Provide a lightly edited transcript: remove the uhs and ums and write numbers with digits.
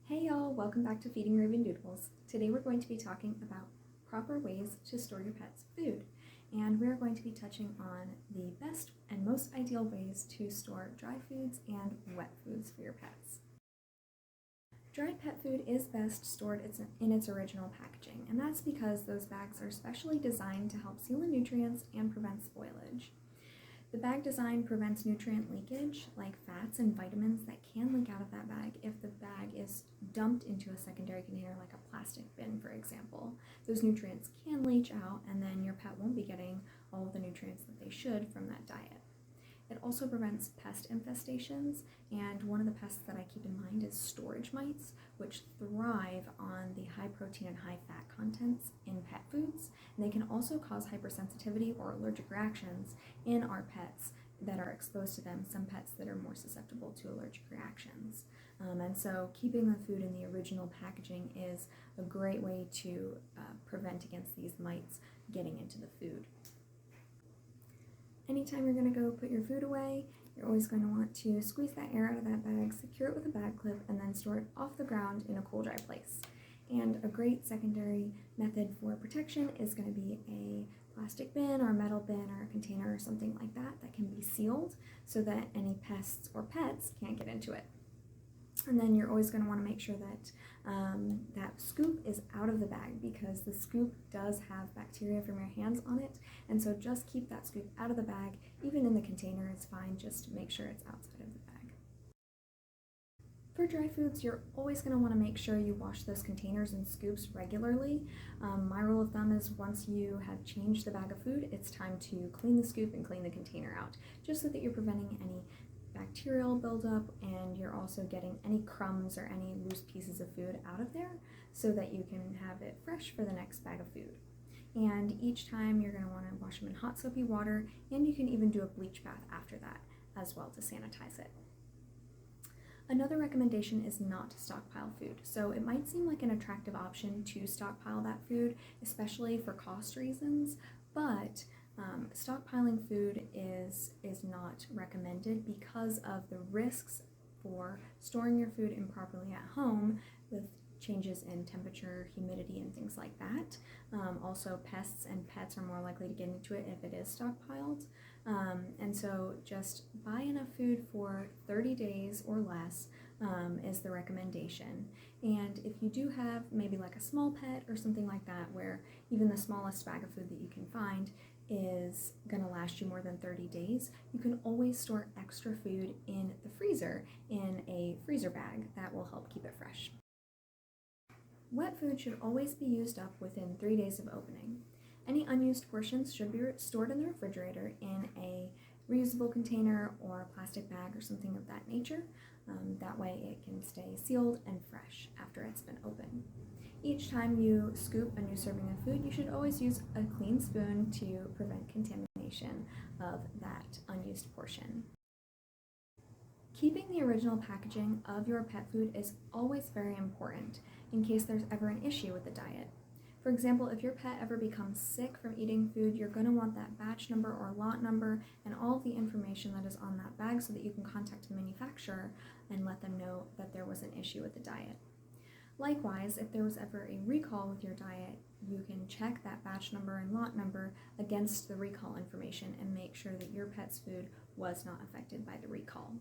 Hey y'all, welcome back to Feeding Raven Doodles. Today we're going to be talking about proper ways to store your pet's food. And we're going to be touching on the best and most ideal ways to store dry foods and wet foods for your pets. Dried pet food is best stored in its original packaging, and that's because those bags are specially designed to help seal the nutrients and prevent spoilage. The bag design prevents nutrient leakage, like fats and vitamins that can leak out of that bag if the bag is dumped into a secondary container like a plastic bin, for example. Those nutrients can leach out, and then your pet won't be getting all of the nutrients that they should from that diet. It also prevents pest infestations, and one of the pests that I keep in mind is storage mites, which thrive on the high protein and high fat contents in pet foods. And they can also cause hypersensitivity or allergic reactions in our pets that are exposed to them, some pets that are more susceptible to allergic reactions. And so keeping the food in the original packaging is a great way to prevent against these mites getting into the food. Anytime you're going to go put your food away, you're always going to want to squeeze that air out of that bag, secure it with a bag clip, and then store it off the ground in a cool, dry place. And a great secondary method for protection is going to be a plastic bin or a metal bin or a container or something like that that can be sealed so that any pests or pets can't get into it. And then you're always going to want to make sure that that scoop is out of the bag, because the scoop does have bacteria from your hands on it, and so just keep that scoop out of the bag. Even in the container is fine, just make sure it's outside of the bag. For dry foods, you're always going to want to make sure you wash those containers and scoops regularly. My rule of thumb is once you have changed the bag of food, it's time to clean the scoop and clean the container out, just so that you're preventing any bacterial buildup, and you're also getting any crumbs or any loose pieces of food out of there so that you can have it fresh for the next bag of food. And each time you're going to want to wash them in hot soapy water, and you can even do a bleach bath after that as well to sanitize it. Another recommendation is not to stockpile food. So it might seem like an attractive option to stockpile that food, especially for cost reasons, but stockpiling food is not recommended because of the risks for storing your food improperly at home with changes in temperature, humidity, and things like that. Also, pests and pets are more likely to get into it if it is stockpiled. And so just buy enough food for 30 days or less is the recommendation. And if you do have maybe like a small pet or something like that, where even the smallest bag of food that you can find is going to last you more than 30 days, you can always store extra food in the freezer in a freezer bag that will help keep it fresh. Wet food should always be used up within 3 days of opening. Any unused portions should be stored in the refrigerator in a reusable container or a plastic bag or something of that nature. That way it can stay sealed and fresh after it's been opened. Each time you scoop a new serving of food, you should always use a clean spoon to prevent contamination of that unused portion. Keeping the original packaging of your pet food is always very important in case there's ever an issue with the diet. For example, if your pet ever becomes sick from eating food, you're going to want that batch number or lot number and all of the information that is on that bag so that you can contact the manufacturer and let them know that there was an issue with the diet. Likewise, if there was ever a recall with your diet, you can check that batch number and lot number against the recall information and make sure that your pet's food was not affected by the recall.